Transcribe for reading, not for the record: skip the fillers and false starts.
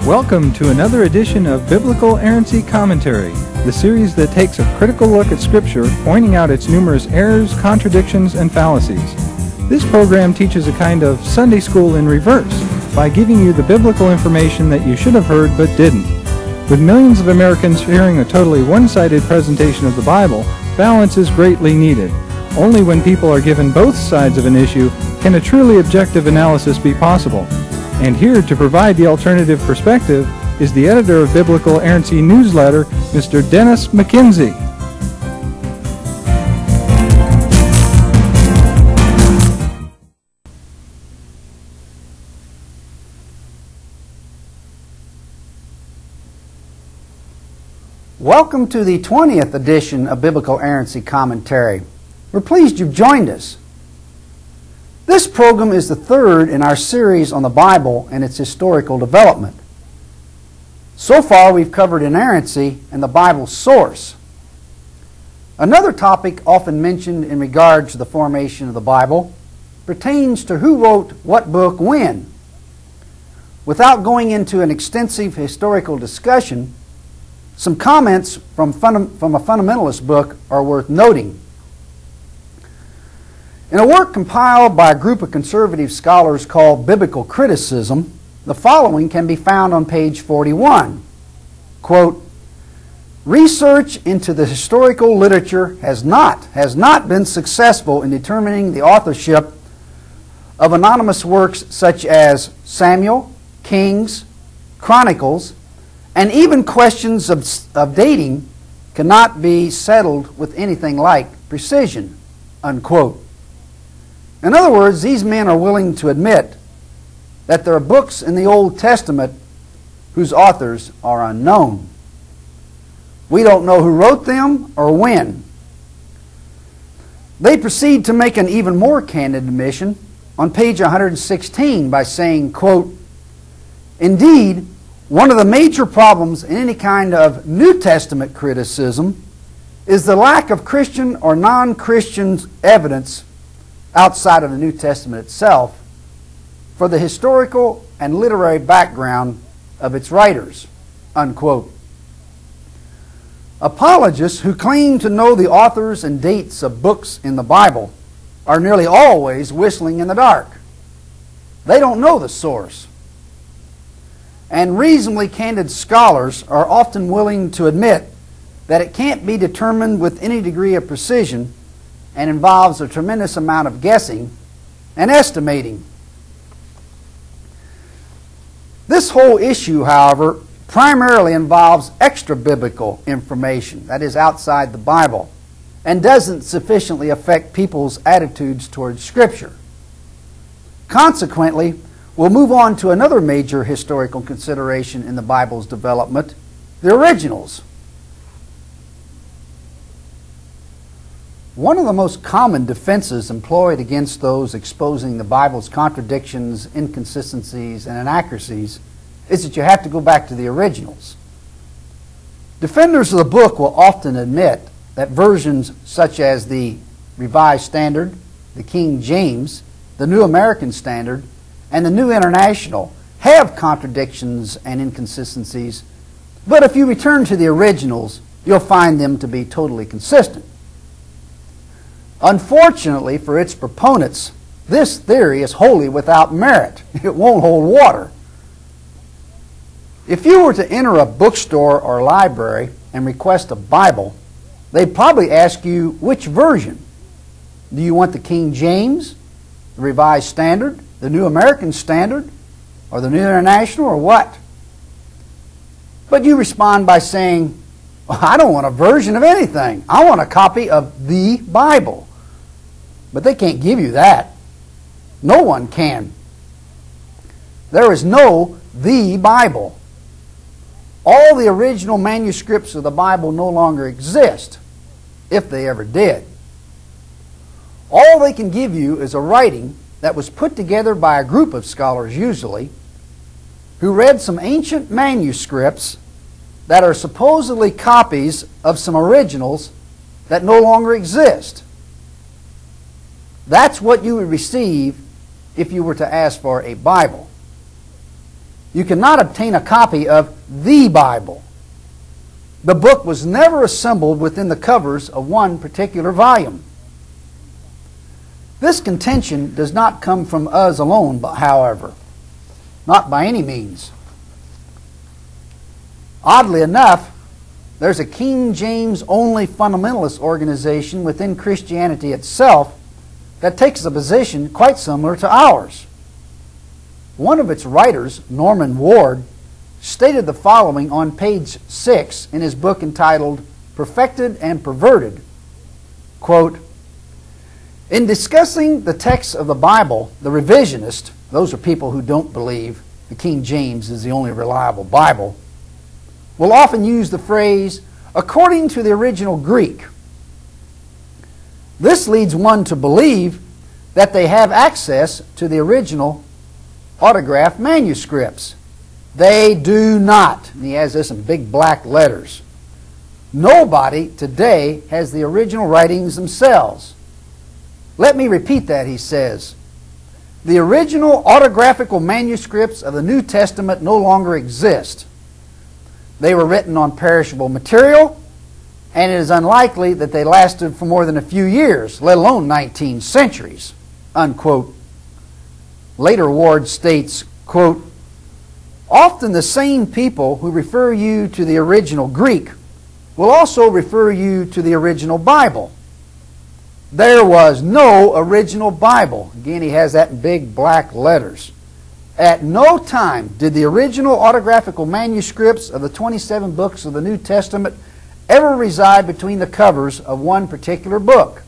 Welcome to another edition of Biblical Errancy Commentary, the series that takes a critical look at Scripture, pointing out its numerous errors, contradictions, and fallacies. This program teaches a kind of Sunday school in reverse by giving you the biblical information that you should have heard but didn't. With millions of Americans hearing a totally one-sided presentation of the Bible, balance is greatly needed. Only when people are given both sides of an issue can a truly objective analysis be possible. And here to provide the alternative perspective is the editor of Biblical Errancy newsletter, Mr. Dennis McKenzie. Welcome to the 20th edition of Biblical Errancy Commentary. We're pleased you've joined us. This program is the third in our series on the Bible and its historical development. So far we've covered inerrancy and the Bible's source. Another topic often mentioned in regard to the formation of the Bible pertains to who wrote what book when. Without going into an extensive historical discussion, some comments from a fundamentalist book are worth noting. In a work compiled by a group of conservative scholars called Biblical Criticism, the following can be found on page 41. Quote, "Research into the historical literature has not been successful in determining the authorship of anonymous works such as Samuel, Kings, Chronicles, and even questions of dating cannot be settled with anything like precision." Unquote. In other words, these men are willing to admit that there are books in the Old Testament whose authors are unknown. We don't know who wrote them or when. They proceed to make an even more candid admission on page 116 by saying, quote, "Indeed, one of the major problems in any kind of New Testament criticism is the lack of Christian or non-Christian evidence outside of the New Testament itself for the historical and literary background of its writers." Unquote. Apologists who claim to know the authors and dates of books in the Bible are nearly always whistling in the dark. They don't know the source. And reasonably candid scholars are often willing to admit that it can't be determined with any degree of precision and involves a tremendous amount of guessing and estimating. This whole issue, however, primarily involves extra-biblical information, that is outside the Bible, and doesn't sufficiently affect people's attitudes towards Scripture. Consequently, we'll move on to another major historical consideration in the Bible's development, the originals. One of the most common defenses employed against those exposing the Bible's contradictions, inconsistencies, and inaccuracies is that you have to go back to the originals. Defenders of the book will often admit that versions such as the Revised Standard, the King James, the New American Standard, and the New International have contradictions and inconsistencies, but if you return to the originals, you'll find them to be totally consistent. Unfortunately for its proponents, this theory is wholly without merit. It won't hold water. If you were to enter a bookstore or library and request a Bible, they'd probably ask you which version. Do you want the King James, the Revised Standard, the New American Standard, or the New International, or what? But you respond by saying, "Well, I don't want a version of anything. I want a copy of the Bible." But they can't give you that. No one can. There is no the Bible. All the original manuscripts of the Bible no longer exist, if they ever did. All they can give you is a writing that was put together by a group of scholars usually, who read some ancient manuscripts that are supposedly copies of some originals that no longer exist. That's what you would receive if you were to ask for a Bible. You cannot obtain a copy of the Bible. The book was never assembled within the covers of one particular volume. This contention does not come from us alone, however, not by any means. Oddly enough, there's a King James only fundamentalist organization within Christianity itself that takes a position quite similar to ours. One of its writers, Norman Ward, stated the following on page 6 in his book entitled Perfected and Perverted. Quote, "In discussing the texts of the Bible, the revisionist," those are people who don't believe the King James is the only reliable Bible, will often use the phrase, "according to the original Greek." This leads one to believe that they have access to the original autographed manuscripts. They do not. And he has this in big black letters. Nobody today has the original writings themselves. Let me repeat that, he says. The original autographical manuscripts of the New Testament no longer exist. They were written on perishable material, and it is unlikely that they lasted for more than a few years, let alone 19 centuries, unquote. Later, Ward states, quote, "Often the same people who refer you to the original Greek will also refer you to the original Bible. There was no original Bible." Again, he has that in big black letters. "At no time did the original autographical manuscripts of the 27 books of the New Testament ever reside between the covers of one particular book.